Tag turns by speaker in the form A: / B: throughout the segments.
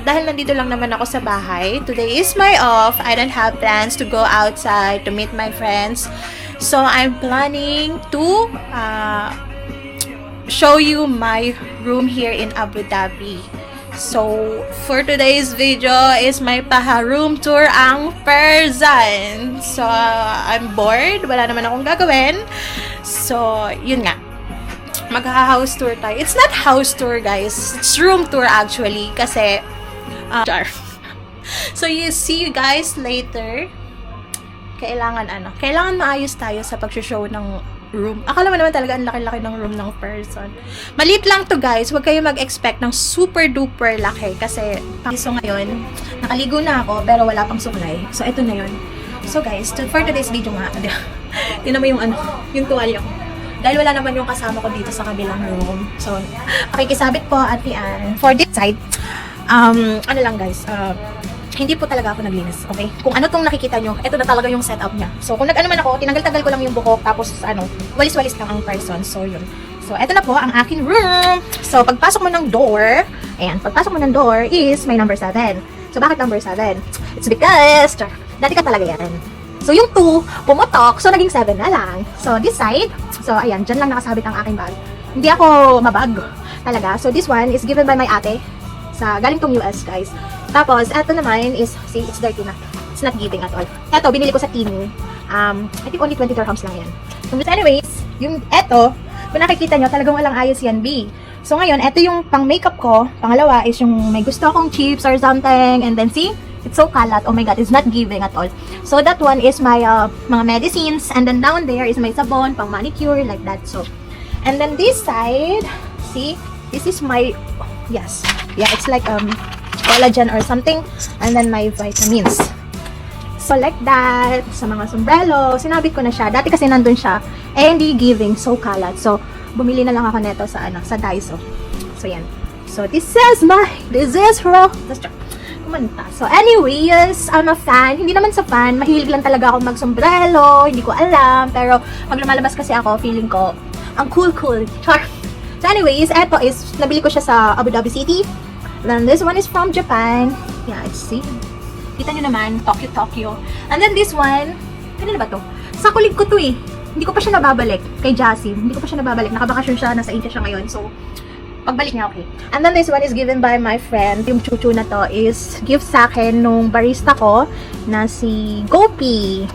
A: dahil nandito lang naman ako sa bahay, today is my off. I don't have plans to go outside to meet my friends. So, I'm planning to show you my room here in Abu Dhabi. So, for today's video is my room tour ang Perzan. So, I'm bored. Wala naman akong gagawin. So, yun nga. Magha-house tour tayo. It's not house tour, guys. It's room tour actually. Kasi, so, see you guys later. Kailangan maayos tayo sa pag-show ng room. Akala mo naman talaga ang laki-laki ng room ng person. Maliit lang to, guys. Huwag kayo mag-expect ng super duper laki kasi so ngayon, nakaligo na ako pero wala pang suklay. So ito na yun. So guys, for today's video nga, tingnan mo yung tuwalya ko. Dahil wala naman yung kasama ko dito sa kabilang room. So, pakikisabit po at yan. For this side, ano lang guys, hindi po talaga ako naglinis, okay? Kung ano tong nakikita nyo, ito na talaga yung setup niya. So, kung nag-ano man ako, tinanggal-tagal ko lang yung buhok, tapos walis-walis lang ang person. So, yun. So, ito na po ang aking room. So, pagpasok mo ng door, ayan, pagpasok mo ng door is may number 7. So, bakit number 7? It's because, dati ka talaga yan. So, yung 2, pumutok, so naging 7 na lang. So, this side, so, ayan, dyan lang nakasabit ang aking bag. Hindi ako mabag, talaga. So, this one is given by my ate. Galing tong US, guys. Tapos, eto naman is, see, it's dirty na. It's not giving at all. Eto, binili ko sa Temu. I think only 20 dirhams lang yan. So, anyways, yung eto, kung nakikita nyo, talagang walang ayos yan, B. So, ngayon, eto yung pang makeup ko. Pangalawa is yung may gusto akong chips or something. And then, see, it's so kalat. Oh my God, it's not giving at all. So, that one is my mga medicines. And then, down there is my sabon, pang manicure, like that. So, and then this side, see, this is my, yes. Yeah, it's like, collagen or something, and then my vitamins. So like that, sa mga sombrero, sinabit ko na siya. Dati kasi nandun siya, hindi giving, so kalat. So, bumili na lang ako neto sa Daiso. So yan. So this is raw. Kumanta. So anyways, I'm a fan. Hindi naman sa fan, mahilig lang talaga ako mag-sombrero, hindi ko alam. Pero pag lumalabas kasi ako, feeling ko, ang cool. Char. So anyways, eto is, nabili ko siya sa Abu Dhabi City. Then this one is from Japan. Yeah, see. Kita nyo naman, Tokyo. And then this one, kanina ba to? Sa kulig ko to eh. Hindi ko pa siya nababalik kay Jasim. Hindi ko pa siya nababalik. Nakabakasyon siya, nasa India siya ngayon. So, pagbalik niya, okay. And then this one is given by my friend. Yung chuchu na to is gift sa akin nung barista ko na si Gopi.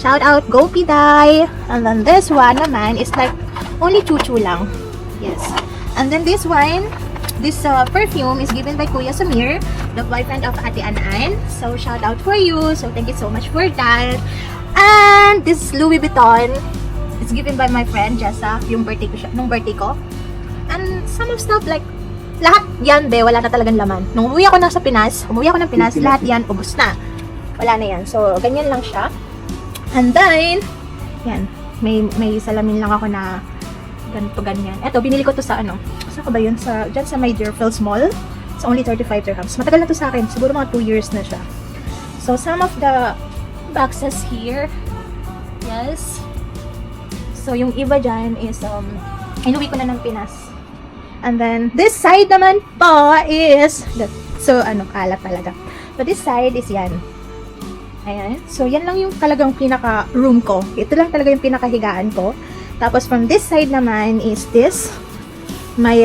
A: Shout out Gopi Dai. And then this one naman is like only chuchu lang. Yes. And then this one, this perfume is given by Kuya Samir, the boyfriend of Ate Anan. So, shout out for you. So, thank you so much for that. And this Louis Vuitton is given by my friend Jessa, yung birthday ko siya, nung birthday ko. And some of stuff like, lahat yan, wala na talagang laman. Nung umuwi ako ng Pinas, lahat yan, ubos na. Wala na yan. So, ganyan lang siya. And then, yan, may salamin lang ako na ganyan. Eto, binili ko to sa saan ko ba yun? Dyan sa my Deerfields Mall. It's only 35 dirhams. Matagal na to sa akin. Siguro mga 2 years na siya. So, some of the boxes here. Yes. So, yung iba dyan is, inuwi ko na ng Pinas. And then, this side naman po is, kalat talaga. So, this side is yan. Ayan. So, yan lang yung talagang pinaka-room ko. Ito lang talaga yung pinaka-higaan ko. Tapos, from this side naman is this. My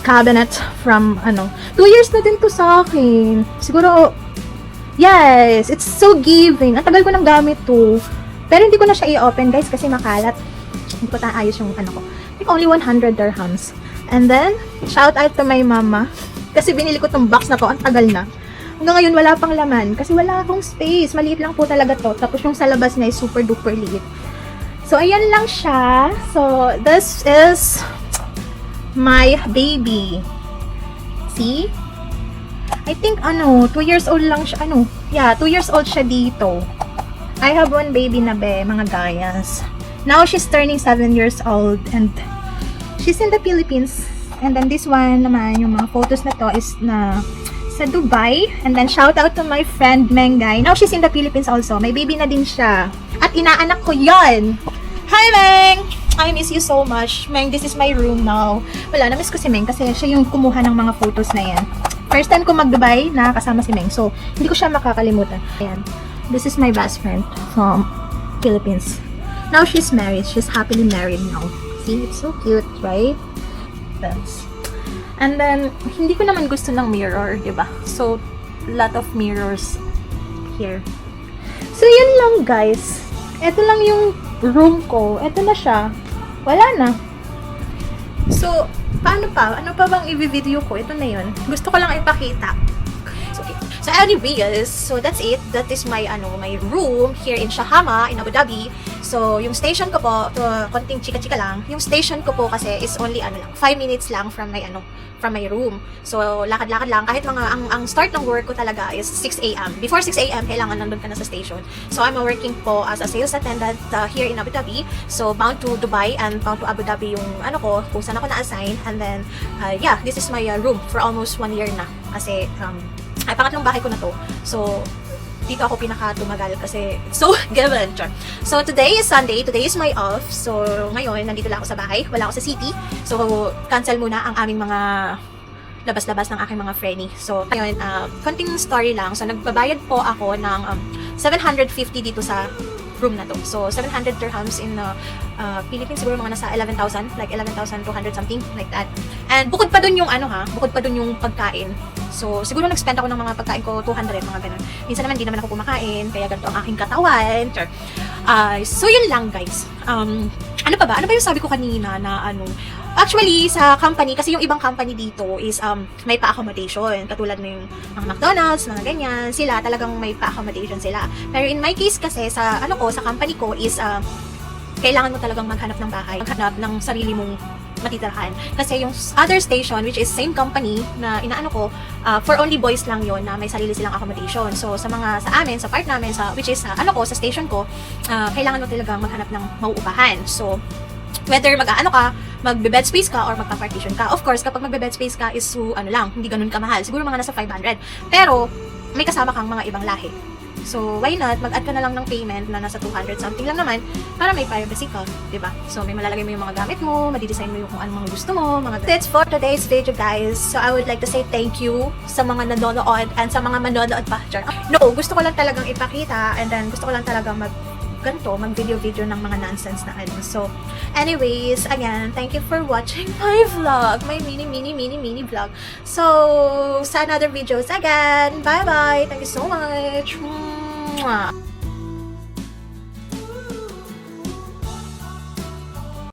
A: cabinet from 2 years na din to sa akin. Siguro, yes, it's so giving. Ang tagal ko nang gamit to. Pero hindi ko na siya i-open, guys, kasi makalat. Hindi ko taayos yung ko. I think only 100 dirhams. And then, shout out to my mama. Kasi binili ko tong box na to, ang tagal na. Hanggang ngayon, wala pang laman. Kasi wala akong space. Maliit lang po talaga to. Tapos yung sa labas niya is super duper liit. So, ayan lang siya. So, this is my baby. See? I think, 2 years old lang siya. 2 years old siya dito. I have one baby na mga gayas. Now, she's turning 7 years old. And she's in the Philippines. And then this one naman, yung mga photos na to is sa Dubai. And then, shout out to my friend Mengay. Now, she's in the Philippines also. May baby na din siya. At inaanak ko yon. Hi, Meng! I miss you so much. Meng, this is my room now. Wala, na-miss ko si Meng kasi siya yung kumuha ng mga photos na yan. first time ko mag-Dubai na kasama si Meng. So, hindi ko siya makakalimutan. Ayan. This is my best friend from Philippines. Now she's married. She's happily married now. See, it's so cute, right? That's. And then, hindi ko naman gusto ng mirror, di ba? So, lot of mirrors here. So, yun lang guys. Ito lang yung room ko. Ito na siya. Wala na. So, paano pa? Ano pa bang i-video ko? Ito na yun. Gusto ko lang ipakita. So anyways, so that's it. That is my my room here in Shahama in Abu Dhabi. So yung station ko po, to konting chika-chika lang. Yung station ko po kasi is only 5 minutes lang from my room. So lakad-lakad lang kahit mga ang start ng work ko talaga is 6 AM. Before 6 AM kailangan nandun ka na sa station. So I'm working po as a sales attendant here in Abu Dhabi. So bound to Dubai and bound to Abu Dhabi yung kung saan ako na-assign, and then yeah, this is my room for almost 1 year na kasi ay pangatlong bahay ko na to. So, dito ako pinaka-tumagal kasi so given. So, today is Sunday. Today is my off. So, ngayon, nandito lang ako sa bahay. Wala ako sa city. So, cancel muna ang aming mga labas-labas ng aking mga frenny. So, ngayon, konting story lang. So, nagbabayad po ako ng 750 dito sa room na to. So, 700 dirhams in Philippines, siguro mga nasa 11,000, like 11,200 something, like that. And bukod pa dun yung bukod pa dun yung pagkain. So, siguro nag-spend ako ng mga pagkain ko, 200, mga ganun. Minsan naman, di naman ako kumakain, kaya ganito ang aking katawan. So, yun lang, guys. Ano pa ba? Ano ba yung sabi ko kanina na actually, sa company, kasi yung ibang company dito is may pa-accommodation. Katulad ng mga McDonald's, mga ganyan. Sila, talagang may pa-accommodation sila. Pero in my case kasi, sa sa company ko is kailangan mo talagang maghanap ng bahay. Maghanap ng sarili mong matitirahan. Kasi yung other station, which is same company na for only boys lang yon na may sarili silang accommodation. So, sa amin, sa part namin, which is sa station ko, kailangan mo talagang maghanap ng mauupahan. So, whether magbe-bed space ka or magpa-partition ka. Of course, kapag magbe-bed space ka is hindi ganun kamahal. Siguro mga nasa 500. Pero, may kasama kang mga ibang lahi. So, why not? Mag-add ka na lang ng payment na nasa 200 something lang naman para may privacy ka, diba? So, may malalagay mo yung mga gamit mo, madidesign mo yung kung anong mga gusto mo, That's for today's video, guys. So, I would like to say thank you sa mga nanonood and sa mga manonood pa. No, gusto ko lang talagang ipakita, and then gusto ko lang talagang mag-video ng mga nonsense na So, anyways, again, thank you for watching my vlog, my mini vlog. So, sa another videos again. Bye-bye. Thank you so much. Mwah.